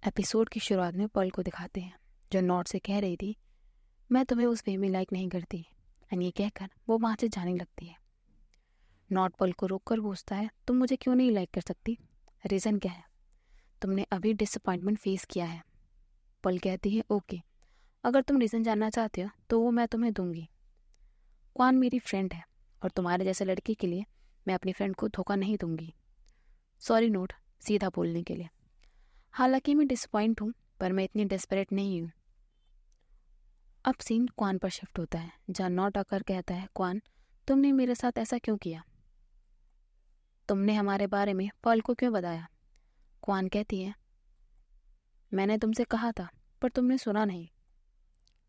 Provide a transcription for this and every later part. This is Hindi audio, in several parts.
एपिसोड की शुरुआत में पर्ल को दिखाते हैं जो नॉट से कह रही थी मैं तुम्हें उस वे में लाइक नहीं करती एंड ये कहकर वो वहाँ से जाने लगती है। नॉट पर्ल को रोक कर पूछता है तुम मुझे क्यों नहीं लाइक कर सकती, रीज़न क्या है? तुमने अभी डिसअपॉइंटमेंट फेस किया है। पर्ल कहती है ओके, अगर तुम रीज़न जानना चाहते हो तो वो मैं तुम्हें दूंगी। क्वान मेरी फ्रेंड है और तुम्हारे जैसे लड़के के लिए मैं अपनी फ्रेंड को धोखा नहीं दूंगी। सॉरी नोट, सीधा बोलने के लिए। हालांकि मैं डिसअपॉइंट हूँ पर मैं इतनी डेस्परेट नहीं हूँ। अब सीन क्वान पर शिफ्ट होता है जहाँ नॉट आकर कहता है क्वान तुमने मेरे साथ ऐसा क्यों किया, तुमने हमारे बारे में पर्ल को क्यों बताया? क्वान कहती है मैंने तुमसे कहा था पर तुमने सुना नहीं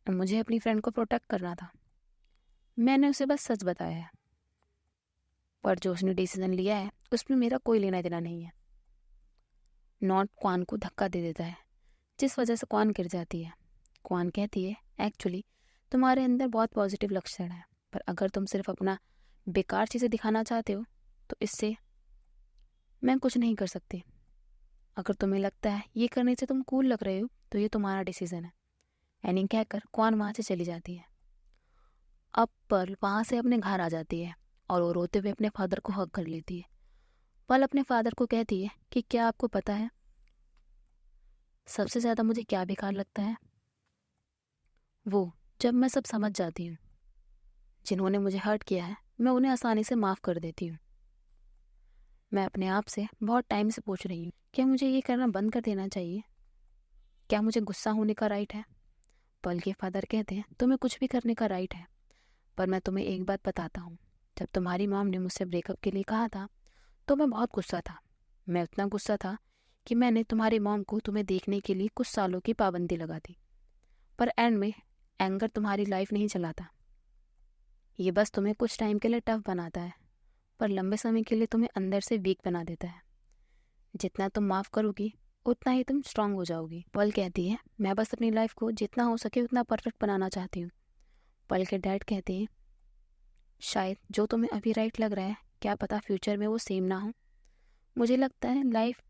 और मुझे अपनी फ्रेंड को प्रोटेक्ट करना था। मैंने उसे बस सच बताया है पर जो उसने डिसीजन लिया है उसमें मेरा कोई लेना देना नहीं है। नॉट क्वान को धक्का दे देता है जिस वजह से क्वान गिर जाती है। क्वान कहती है एक्चुअली तुम्हारे अंदर बहुत पॉजिटिव लक्षण है पर अगर तुम सिर्फ अपना बेकार चीज़ें दिखाना चाहते हो तो इससे मैं कुछ नहीं कर सकती। अगर तुम्हें लगता है ये करने से तुम कूल लग रहे हो तो ये तुम्हारा डिसीजन है। एनी कहकर क्वान वहाँ से चली जाती है। अब पर्ल वहाँ से अपने घर आ जाती है और वो रोते हुए अपने फादर को हग कर लेती है। पर्ल अपने फादर को कहती है कि क्या आपको पता है सबसे ज़्यादा मुझे क्या बेकार लगता है? वो जब मैं सब समझ जाती हूँ। जिन्होंने मुझे हर्ट किया है मैं उन्हें आसानी से माफ़ कर देती हूँ। मैं अपने आप से बहुत टाइम से पूछ रही हूँ क्या मुझे ये करना बंद कर देना चाहिए? क्या मुझे गुस्सा होने का राइट है? पर्ल के फादर कहते हैं तुम्हें कुछ भी करने का राइट है पर मैं तुम्हें एक बात बताता हूँ, जब तुम्हारी मॉम ने मुझसे ब्रेकअप के लिए कहा था तो मैं बहुत गुस्सा था। मैं उतना गुस्सा था कि मैंने तुम्हारी मॉम को तुम्हें देखने के लिए कुछ सालों की पाबंदी लगा दी। पर एंड में एंगर तुम्हारी लाइफ नहीं चलाता, ये बस तुम्हें कुछ टाइम के लिए टफ बनाता है पर लंबे समय के लिए तुम्हें अंदर से वीक बना देता है। जितना तुम माफ़ करोगी उतना ही तुम स्ट्रांग हो जाओगी। पर्ल कहती है मैं बस अपनी लाइफ को जितना हो सके उतना परफेक्ट बनाना चाहती हूँ। पर्ल के डैड कहते हैं शायद जो तुम्हें अभी राइट लग रहा है क्या पता फ्यूचर में वो सेम ना हो। मुझे लगता है लाइफ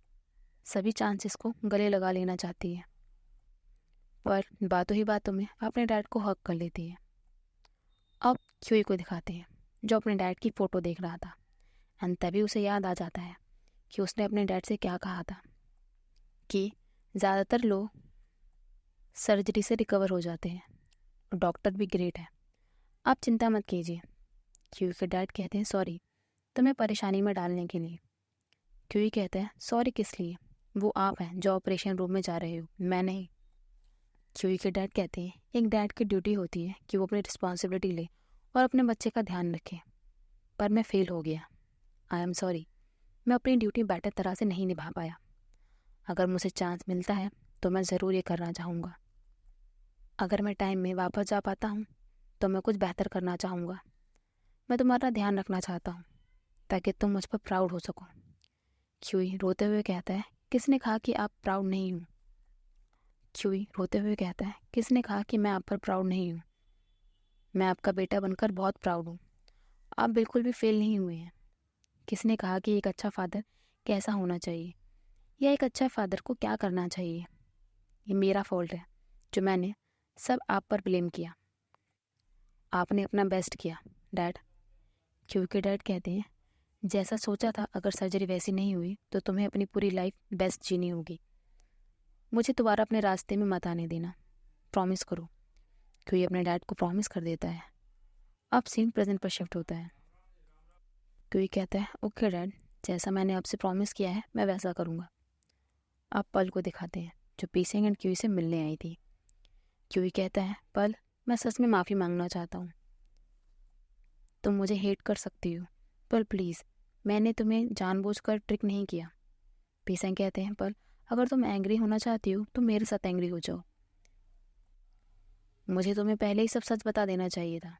सभी चांसेस को गले लगा लेना चाहती है। पर बातों ही बातों में अपने डैड को हक कर लेती है। अब क्यूई को दिखाते हैं जो अपने डैड की फ़ोटो देख रहा था एंड तभी उसे याद आ जाता है कि उसने अपने डैड से क्या कहा था कि ज़्यादातर लोग सर्जरी से रिकवर हो जाते हैं और डॉक्टर भी ग्रेट है, आप चिंता मत कीजिए। क्यूई के डैड कहते हैं सॉरी तुम्हें परेशानी में डालने के लिए। क्यूई कहते हैं सॉरी किस लिए, वो आप हैं जो ऑपरेशन रूम में जा रहे हो, मैं नहीं। क्यूई के डैड कहते हैं एक डैड की ड्यूटी होती है कि वो अपनी रिस्पॉन्सिबिलिटी ले और अपने बच्चे का ध्यान रखे, पर मैं फेल हो गया। आई एम सॉरी, मैं अपनी ड्यूटी बेटर तरह से नहीं निभा पाया। अगर मुझे चांस मिलता है तो मैं ज़रूर ये करना चाहूँगा। अगर मैं टाइम में वापस जा पाता हूँ तो मैं कुछ बेहतर करना चाहूँगा। मैं तुम्हारा ध्यान रखना चाहता हूँ ताकि तुम मुझ पर प्राउड हो सको। क्यूई रोते हुए कहता है किसने कहा कि आप प्राउड नहीं हूँ? क्यूई रोते हुए कहता है किसने कहा कि मैं आप पर प्राउड नहीं हूँ? मैं आपका बेटा बनकर बहुत प्राउड हूँ। आप बिल्कुल भी फेल नहीं हुए हैं। किसने कहा कि एक अच्छा फादर कैसा होना चाहिए या एक अच्छा फादर को क्या करना चाहिए? ये मेरा फॉल्ट है जो मैंने सब आप पर ब्लेम किया। आपने अपना बेस्ट किया डैड। क्योंकि डैड कहते हैं जैसा सोचा था अगर सर्जरी वैसी नहीं हुई तो तुम्हें अपनी पूरी लाइफ बेस्ट जीनी होगी। मुझे दोबारा अपने रास्ते में मत आने देना, प्रॉमिस करो। क्योंकि अपने डैड को प्रॉमिस कर देता है। अब सीन प्रेजेंट पर शिफ्ट होता है। क्योंकि कहता है ओके डैड, जैसा मैंने आपसे प्रॉमिस किया है मैं वैसा करूँगा। अब पल को दिखाते हैं जो पीसिंग एंड क्यूई से मिलने आई थी। क्यूई कहता है पल, मैं सच में माफ़ी मांगना चाहता हूँ। तुम मुझे हेट कर सकती हो पर प्लीज़ मैंने तुम्हें जानबूझकर ट्रिक नहीं किया। पीसिंग कहते हैं पल, अगर तुम एंग्री होना चाहती हो तो मेरे साथ एंग्री हो जाओ। मुझे तुम्हें पहले ही सब सच बता देना चाहिए था।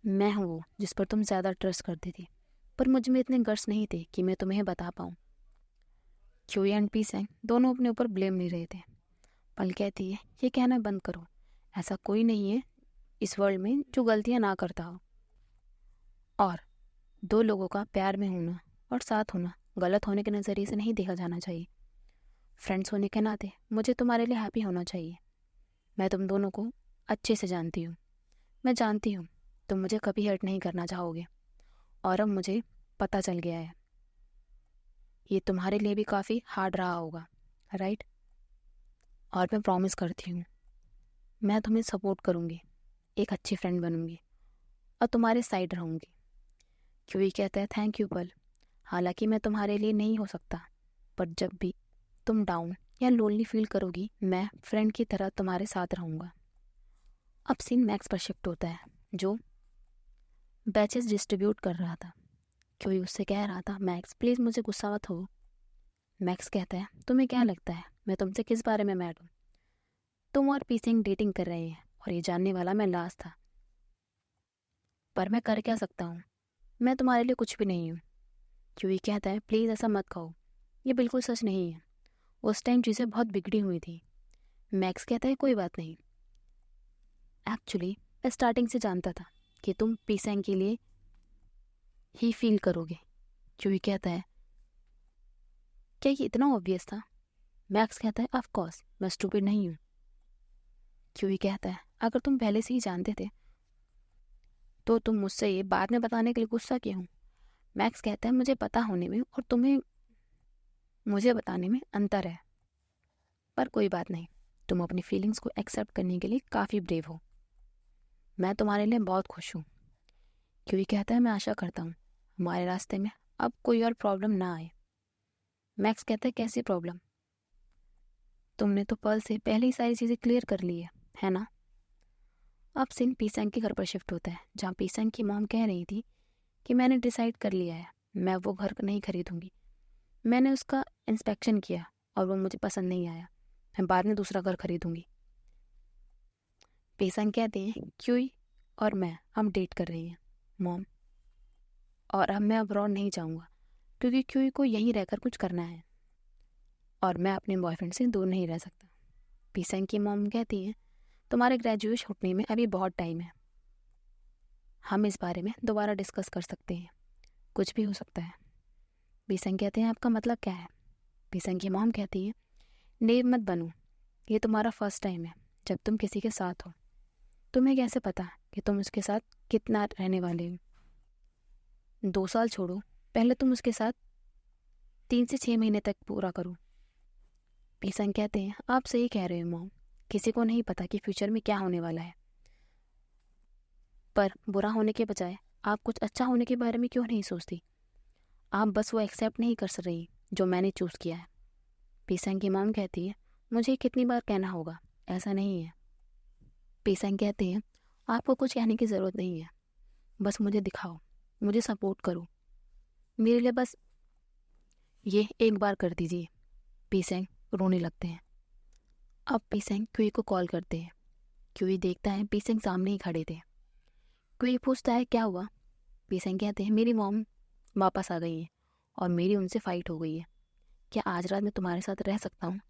मैं हूँ वो जिस पर तुम ज़्यादा ट्रस्ट करती थी पर मुझ में इतने गट्स नहीं थे कि मैं तुम्हें बता पाऊँ। क्यूई एंड पीसिंग दोनों अपने ऊपर ब्लेम ले रहे थे। पल कहती है ये कहना बंद करो, ऐसा कोई नहीं है इस वर्ल्ड में जो गलतियाँ ना करता हो। और दो लोगों का प्यार में होना और साथ होना गलत होने के नज़रिए से नहीं देखा जाना चाहिए। फ्रेंड्स होने के नाते मुझे तुम्हारे लिए हैप्पी होना चाहिए। मैं तुम दोनों को अच्छे से जानती हूँ। मैं जानती हूँ तुम मुझे कभी हर्ट नहीं करना चाहोगे, और अब मुझे पता चल गया है ये तुम्हारे लिए भी काफ़ी हार्ड रहा होगा, राइट? और मैं प्रॉमिस करती हूँ मैं तुम्हें सपोर्ट करूँगी, एक अच्छी फ्रेंड बनूँगी और तुम्हारे साइड रहूँगी। क्योंकि कहता है थैंक यू पल, हालांकि मैं तुम्हारे लिए नहीं हो सकता, पर जब भी तुम डाउन या लोनली फील करोगी मैं फ्रेंड की तरह तुम्हारे साथ रहूँगा। अब सीन मैक्स पर शिफ्ट होता है, जो बैचेस डिस्ट्रीब्यूट कर रहा था। क्योंकि उससे कह रहा था मैक्स प्लीज़ मुझे गुस्सा मत हो। मैक्स कहता है तुम्हें क्या लगता है मैं तुमसे किस बारे में मैड हूँ? तुम और पीसिंग डेटिंग कर रहे हैं और ये जानने वाला मैं लास्ट था, पर मैं कर क्या सकता हूँ? मैं तुम्हारे लिए कुछ भी नहीं हूँ। क्योंकि कहता है प्लीज़ ऐसा मत कहो, ये बिल्कुल सच नहीं है। उस टाइम चीज़ें बहुत बिगड़ी हुई थी। मैक्स कहता है कोई बात नहीं, एक्चुअली मैं स्टार्टिंग से जानता था कि तुम पीसेंग के लिए ही फील करोगे। क्योंकि कहता है क्या ये इतना ऑब्वियस था? मैक्स कहता है ऑफ कोर्स, मैं स्टूपिड नहीं हूँ। क्योंकि कहता है अगर तुम पहले से ही जानते थे तो तुम मुझसे ये बाद में बताने के लिए गुस्सा क्यों हूँ? मैक्स कहता है मुझे पता होने में और तुम्हें मुझे बताने में अंतर है, पर कोई बात नहीं, तुम अपनी फीलिंग्स को एक्सेप्ट करने के लिए काफ़ी ब्रेव हो। मैं तुम्हारे लिए बहुत खुश हूँ। क्योंकि कहता है मैं आशा करता हूँ हमारे रास्ते में अब कोई और प्रॉब्लम ना आए। मैक्स कहता है कैसी प्रॉब्लम? तुमने तो पर्ल से पहले ही सारी चीज़ें क्लियर कर ली है ना? अब सीन पीसेंग के घर पर शिफ्ट होता है, जहाँ पीसेंग की मॉम कह रही थी कि मैंने डिसाइड कर लिया है मैं वो घर नहीं खरीदूंगी। मैंने उसका इंस्पेक्शन किया और वो मुझे पसंद नहीं आया, मैं बाद में दूसरा घर खरीदूंगी। पीसेंग कहते हैं क्यूई और मैं हम डेट कर रही हैं मॉम, और अब मैं अब्रॉड नहीं जाऊँगा क्योंकि क्यूई को यहीं रहकर कुछ करना है और मैं अपने बॉयफ्रेंड से दूर नहीं रह सकता। पीसेंग की मॉम कहती है तुम्हारे ग्रेजुएट होने में अभी बहुत टाइम है, हम इस बारे में दोबारा डिस्कस कर सकते हैं, कुछ भी हो सकता है। पीसेंग कहते हैं आपका मतलब क्या है? पीसेंग की मॉम कहती है नेव मत बनो, ये तुम्हारा फर्स्ट टाइम है जब तुम किसी के साथ हो, तुम्हें कैसे पता कि तुम उसके साथ कितना रहने वाले हो? 2 साल छोड़ो, पहले तुम उसके साथ 3 से 6 महीने तक पूरा करो। पीसेंग कहते हैं आप सही कह रहे हो मॉम, किसी को नहीं पता कि फ्यूचर में क्या होने वाला है, पर बुरा होने के बजाय आप कुछ अच्छा होने के बारे में क्यों नहीं सोचती? आप बस वो एक्सेप्ट नहीं कर रही जो मैंने चूज़ किया है। पीसेंग की मॉम कहती है मुझे कितनी बार कहना होगा, ऐसा नहीं है। पीसेंग कहते हैं आपको कुछ कहने की ज़रूरत नहीं है, बस मुझे दिखाओ, मुझे सपोर्ट करो, मेरे लिए बस ये एक बार कर दीजिए। पीसेंग रोने लगते हैं। अब पीसेंग क्यूई को कॉल करते हैं। क्यूई देखता है पीसेंग सामने ही खड़े थे। क्यूई पूछता है क्या हुआ? पीसेंग कहते हैं मेरी मॉम वापस आ गई है और मेरी उनसे फाइट हो गई है, क्या आज रात मैं तुम्हारे साथ रह सकता हूँ?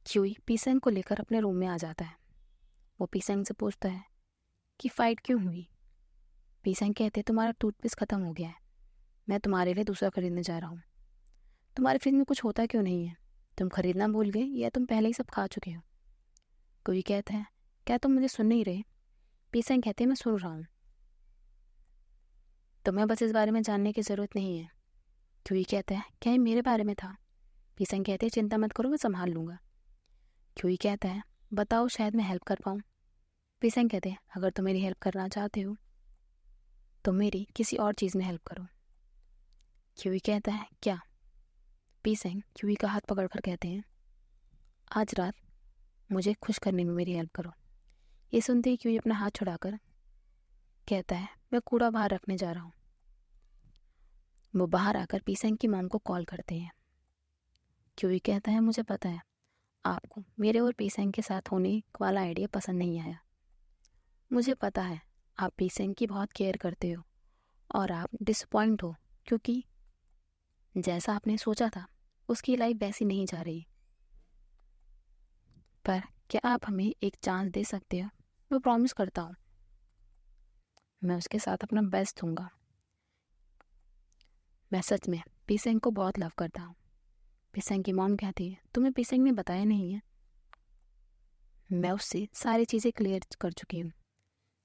क्यूई पीसेंग को लेकर अपने रूम में आ जाता है। वो पीसेंग से पूछता है कि फ़ाइट क्यों हुई? पीसेंग कहते तुम्हारा टूथपेस्ट ख़त्म हो गया है, मैं तुम्हारे लिए दूसरा खरीदने जा रहा हूँ। तुम्हारे फ्रिज में कुछ होता क्यों नहीं है? तुम खरीदना भूल गए या तुम पहले ही सब खा चुके हो? कोई कहता है क्या तुम मुझे सुन नहीं रहे? पीसेंग कहते हैं मैं सुन रहा हूँ, तुम्हें बस इस बारे में जानने की ज़रूरत नहीं है। क्योई कहता है क्या ये मेरे बारे में था? पीसेंग कहते हैं चिंता मत करो, मैं संभाल लूँगा। क्योई कहता है बताओ शायद मैं हेल्प कर पाऊँ। पीसेंग कहते हैं अगर तुम मेरी हेल्प करना चाहते हो तो मेरी किसी और चीज़ में हेल्प करो। क्यूई कहता है क्या? पीसेंग क्यूई का हाथ पकड़कर कहते हैं आज रात मुझे खुश करने में मेरी हेल्प करो। ये सुनते ही क्यूई अपना हाथ छुड़ाकर कहता है मैं कूड़ा बाहर रखने जा रहा हूँ। वो बाहर आकर पीसेंग की मॉम को कॉल करते हैं। क्यूई कहता है मुझे पता है आपको मेरे और पीसेंग के साथ होने वाला आइडिया पसंद नहीं आया। मुझे पता है आप पीसेंग की बहुत केयर करते हो और आप डिसपॉइंट हो क्योंकि जैसा आपने सोचा था उसकी लाइफ वैसी नहीं जा रही, पर क्या आप हमें एक चांस दे सकते हो? मैं प्रॉमिस करता हूँ मैं उसके साथ अपना बेस्ट दूंगा। मैं सच में पीसेंग को बहुत लव करता हूँ। पीसेंग की मॉम कहती है, तुम्हें पीसेंग ने बताया नहीं है? मैं उससे सारी चीज़ें क्लियर कर चुकी हूँ।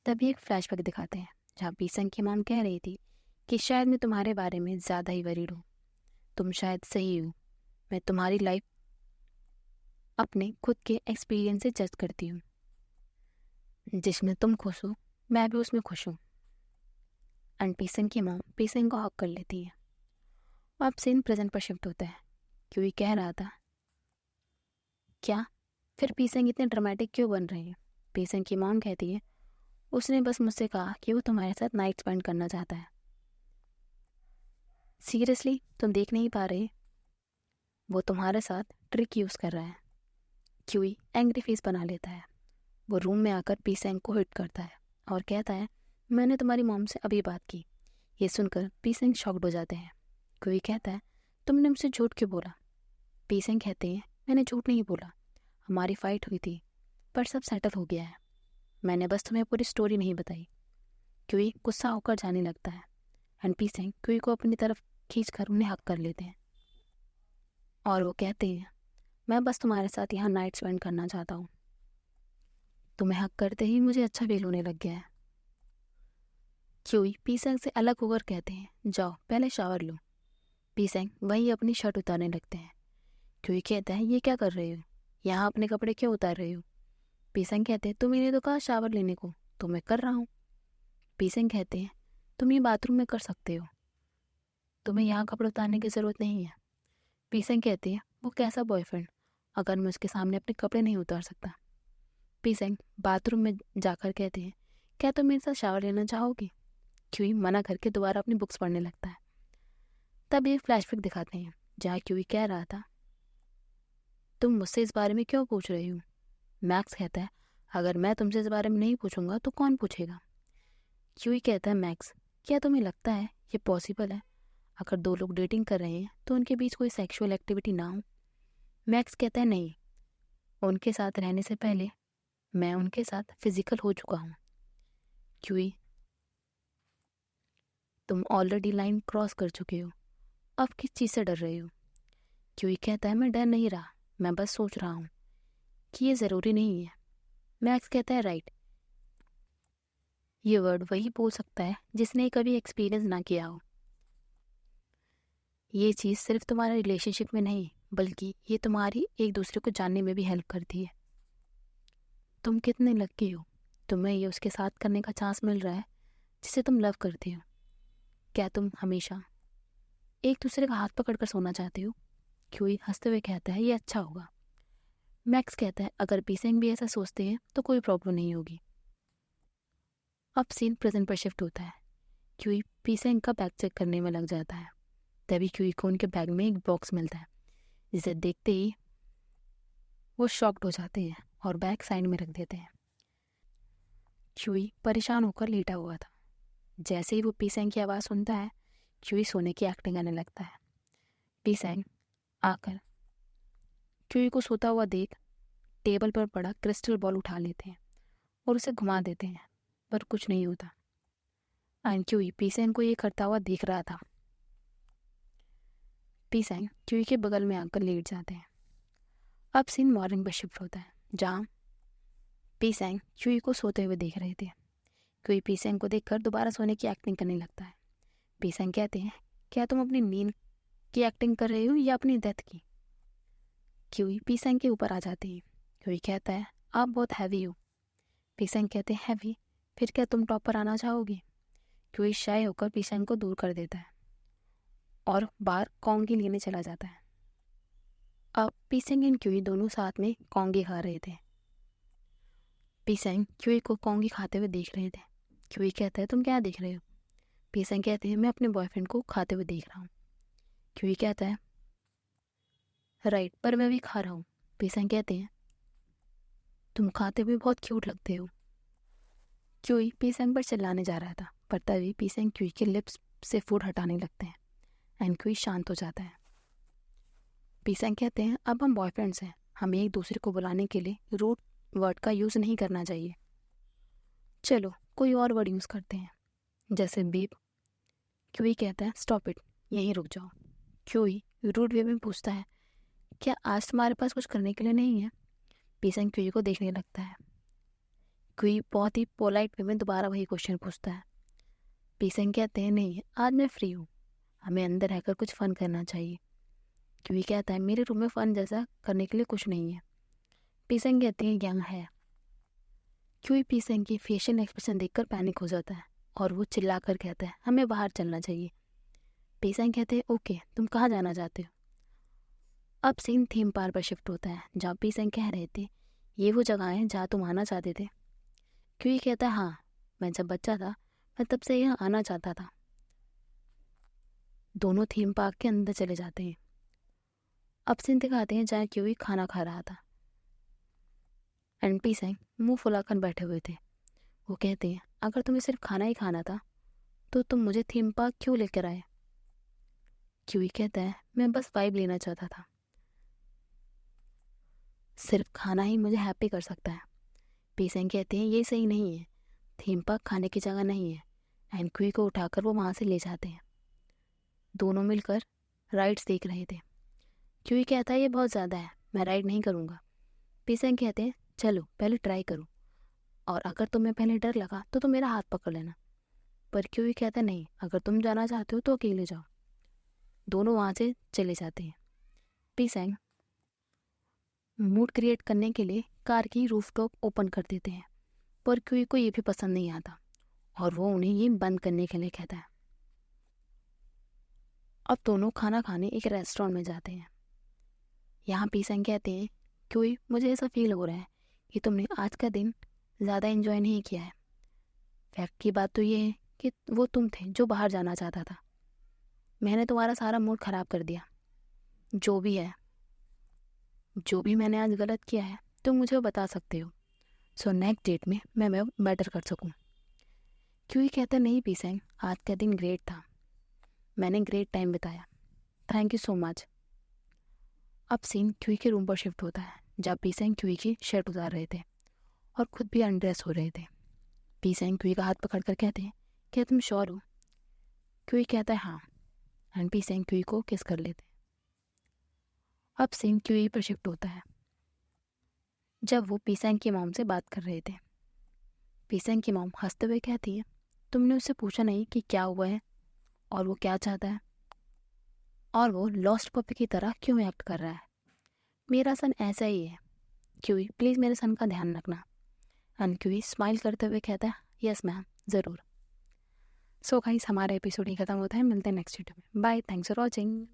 तभी एक फ्लैशबैक दिखाते हैं जहाँ पीसेंग की मॉम कह रही थी कि शायद मैं तुम्हारे बारे में ज़्यादा ही वरीड हूँ, तुम शायद सही हो, मैं तुम्हारी लाइफ अपने खुद के एक्सपीरियंस से जज करती हूँ, जिसमें तुम खुश हो मैं भी उसमें खुश हूँ। एंड पीसेंग की मॉम पीसेंग को हक कर लेती है। अब सीन प्रेजेंट पर शिफ्ट होता है। क्योंकि कह रहा था, क्या फिर पीसेंग इतने ड्रामेटिक क्यों बन रहे हैं? पीसेंग की मॉम कहती है, उसने बस मुझसे कहा कि वो तुम्हारे साथ नाइट स्पेंड करना चाहता है। सीरियसली तुम देख नहीं पा रहे? वो तुम्हारे साथ ट्रिक यूज़ कर रहा है। क्यूई एंग्री फेस बना लेता है। वो रूम में आकर पीसेंग को हिट करता है और कहता है, मैंने तुम्हारी मॉम से अभी बात की। ये सुनकर पीसेंग शॉक्ड हो जाते हैं। क्यूई कहता है, तुमने मुझसे झूठ क्यों बोला? पीसेंग कहते हैं, मैंने झूठ नहीं बोला, हमारी फाइट हुई थी पर सब सेटल हो गया है, मैंने बस तुम्हें पूरी स्टोरी नहीं बताई। क्यूई गुस्सा होकर जाने लगता है एंड पीसेंग क्यूई को अपनी तरफ खींचकर उन्हें हक कर लेते हैं और वो कहते हैं, मैं बस तुम्हारे साथ यहाँ नाइट स्पेंड करना चाहता हूँ। तुम्हें हक करते ही मुझे अच्छा फील होने लग गया है। क्यूई पीसेंग से अलग होकर कहते हैं, जाओ पहले शावर लो। पीसेंग वहीं अपनी शर्ट उतारने लगते हैं। क्यूई कहता है, ये क्या कर रहे हो, यहाँ अपने कपड़े क्यों उतार रहे हो? पीसेंग कहते हैं, तुम इन्हें तो कहा शावर लेने को, तो मैं कर रहा हूँ। पीसेंग कहते हैं, तुम ये बाथरूम में कर सकते हो, तुम्हें यहाँ कपड़े उतारने की ज़रूरत नहीं है। पीसेंग कहती है, वो कैसा बॉयफ्रेंड अगर मैं उसके सामने अपने कपड़े नहीं उतार सकता? पीसेंग बाथरूम में जाकर कहते हैं, क्या तुम मेरे साथ शावर लेना चाहोगी? क्यूई मना करके दोबारा अपनी बुक्स पढ़ने लगता है। तब ये फ्लैशबैक दिखाते हैं जहाँ क्यूई कह रहा था, तुम मुझसे इस बारे में क्यों पूछ रही हो? मैक्स कहता है, अगर मैं तुमसे इस बारे में नहीं पूछूंगा तो कौन पूछेगा? क्यूई कहता है, मैक्स क्या तुम्हें लगता है ये पॉसिबल है, अगर दो लोग डेटिंग कर रहे हैं तो उनके बीच कोई सेक्सुअल एक्टिविटी ना हो? मैक्स कहता है, नहीं, उनके साथ रहने से पहले मैं उनके साथ फिजिकल हो चुका हूँ। क्यूई, तुम ऑलरेडी लाइन क्रॉस कर चुके हो, अब किस चीज़ से डर रहे हो? क्यूई कहता है, मैं डर नहीं रहा, मैं बस सोच रहा हूँ कि ये ज़रूरी नहीं है। मैक्स कहता है, राइट, ये वर्ड वही बोल सकता है जिसने कभी एक्सपीरियंस ना किया हो। ये चीज़ सिर्फ तुम्हारे रिलेशनशिप में नहीं बल्कि ये तुम्हारी एक दूसरे को जानने में भी हेल्प करती है। तुम कितने लकी हो, तुम्हें ये उसके साथ करने का चांस मिल रहा है जिसे तुम लव करते हो। क्या तुम हमेशा एक दूसरे का हाथ पकड़कर सोना चाहते हो? क्यूई हंसते हुए कहता है, ये अच्छा होगा। मैक्स कहता है, अगर पीसेंग भी ऐसा सोचते हैं तो कोई प्रॉब्लम नहीं होगी। अब सीन प्रेजेंट पर शिफ्ट होता है। क्यूई पीसेंग का बैग चेक करने में लग जाता है। तभी क्यूई को उनके बैग में एक बॉक्स मिलता है, जिसे देखते ही वो शॉक्ड हो जाते हैं और बैग साइड में रख देते हैं। क्यूई परेशान होकर लेटा हुआ था। जैसे ही वो पीसेंग की आवाज़ सुनता है, क्यूई सोने की एक्टिंग करने लगता है। पीसेंग आकर क्यूई को सोता हुआ देख टेबल पर पड़ा क्रिस्टल बॉल उठा लेते हैं और उसे घुमा देते हैं, पर कुछ नहीं होता। एंड क्यूई पीसेंग को ये करता हुआ देख रहा था। पीसेंग क्यूई के बगल में आकर लेट जाते हैं। अब सीन मॉर्निंग पर शिफ्ट होता है जहाँ पीसेंग क्यूई को सोते हुए देख रहे थे। क्यूई पीसेंग को देखकर दोबारा सोने की एक्टिंग करने लगता है। पीसेंग कहते हैं, क्या तुम अपनी नींद की एक्टिंग कर रहे हो या अपनी डेथ की? क्यूई पीसेंग के ऊपर आ जाती है। क्यूई कहता है, आप बहुत हैवी हो। पीसेंग कहते हैं, हैवी? फिर क्या तुम टॉप पर आना चाहोगी? क्यूई शाय होकर पीसेंग को दूर कर देता है और बाहर कॉन्गी लेने चला जाता है। अब पीसेंग एंड क्यूई दोनों साथ में कॉन्गी खा रहे थे। पीसेंग क्यूई को कॉन्गी खाते हुए देख रहे थे। क्यूई कहता है, तुम क्या देख रहे हो? पीसेंग कहते हैं, मैं अपने बॉयफ्रेंड को खाते हुए देख रहा हूँ। क्यूई कहता है, राइट, पर मैं भी खा रहा हूँ। पीसेंग कहते हैं, तुम खाते हुए बहुत क्यूट लगते हो। क्यूई पीसेंग पर चिल्लाने जा रहा था, पर तभी पीसेंग क्यूई के लिप्स से फूड हटाने लगते हैं एंड क्यूई शांत हो जाता है। पीसेंग कहते हैं, अब हम बॉयफ्रेंड्स हैं, हमें एक दूसरे को बुलाने के लिए रूट वर्ड का यूज़ नहीं करना चाहिए। चलो कोई और वर्ड यूज़ करते हैं, जैसे बीप। क्यूई कहता है, स्टॉप इट, यहीं रुक जाओ। क्यूई रूड वे में पूछता है, क्या आज तुम्हारे पास कुछ करने के लिए नहीं है? पीसेंग क्यूई को देखने लगता है। क्यूई बहुत ही पोलाइट वे में दोबारा वही क्वेश्चन पूछता है। पीसेंग कहते हैं नहीं, आज मैं फ्री हूँ, हमें अंदर रहकर कुछ फ़न करना चाहिए। क्यूई कहता है मेरे रूम में फ़न जैसा करने के लिए कुछ नहीं है। पीसेंग कहते हैं यहाँ है। क्यूई पीसेंग की फेशियल एक्सप्रेशन देखकर पैनिक हो जाता है और वो चिल्लाकर कहता है हमें बाहर चलना चाहिए। पीसेंग कहते हैं ओके, तुम कहाँ जाना चाहते हो? अब सीन थीम पार्क पर शिफ्ट होता है जहाँ पीसेंग कह रहे थे ये वो जगह है जहाँ तुम आना चाहते थे। क्यूई कहता है हाँ, मैं जब बच्चा था मैं तब से यहाँ आना चाहता था। दोनों थीम पार्क के अंदर चले जाते हैं। अब सीन दिखाते हैं जहाँ क्यूई खाना खा रहा था एंड पीसेंग मुंह फुलाकर बैठे हुए थे। वो कहते हैं अगर तुम्हें सिर्फ खाना ही खाना था तो तुम मुझे थीम पार्क क्यों लेकर आए? क्यूई कहता है मैं बस वाइब लेना चाहता था, सिर्फ खाना ही मुझे हैप्पी कर सकता है। पीसेंग कहते हैं ये सही नहीं है, थीम पार्क खाने की जगह नहीं है एंड क्यूई को उठाकर वो वहाँ से ले जाते हैं। दोनों मिलकर राइड्स देख रहे थे। क्यूई कहता है ये बहुत ज़्यादा है, मैं राइड नहीं करूँगा। पीसेंग कहते हैं चलो पहले ट्राई करो, और अगर तुम्हें पहले डर लगा तो तुम मेरा हाथ पकड़ लेना। पर क्यूई कहता है नहीं, अगर तुम जाना चाहते हो तो अकेले जाओ। दोनों वहाँ से चले जाते हैं। पीसेंग मूड क्रिएट करने के लिए कार की रूफटॉप ओपन कर देते हैं, पर क्यूई को ये भी पसंद नहीं आता और वो उन्हें ये बंद करने के लिए कहता है। अब दोनों खाना खाने एक रेस्टोरेंट में जाते हैं। यहाँ पीसेंग कहते हैं क्यूई मुझे ऐसा फील हो रहा है कि तुमने आज का दिन ज़्यादा एंजॉय नहीं किया है। फैक्ट की बात तो ये है कि वो तुम थे जो बाहर जाना चाहता था, मैंने तुम्हारा सारा मूड ख़राब कर दिया। जो भी है, जो भी मैंने आज गलत किया है तुम मुझे वो बता सकते हो, सो नेक्स्ट डेट में मैं बेटर कर सकूं। क्यूई कहता नहीं पीसेंग, आज का दिन ग्रेट था, मैंने ग्रेट टाइम बिताया, थैंक यू सो मच। अब सीन क्यूई के रूम पर शिफ्ट होता है जब पीसेंग क्यूई की शर्ट उतार रहे थे और खुद भी अनड्रेस हो रहे थे। पीसेंग क्यूई का हाथ पकड़कर कहते हैं क्या तुम श्योर हो? क्यूई कहता है हाँ, एंड पीसेंग क्यूई को किस कर लेते हैं। अब सीन क्यूई पर शिफ्ट होता है जब वो पीसेंग की मॉम से बात कर रहे थे। पीसेंग की मॉम हंसते हुए कहती है तुमने उससे पूछा नहीं कि क्या हुआ है और वो क्या चाहता है, और वो लॉस्ट पपी की तरह क्यों एक्ट कर रहा है? मेरा सन ऐसा ही है, क्यूई प्लीज़ मेरे सन का ध्यान रखना। एंड क्यूई स्माइल करते हुए कहता है यस मैम, ज़रूर। सो गाइस हमारा एपिसोड ही खत्म होता है, मिलते हैं नेक्स्ट वीडियो में। Bye, thanks for watching.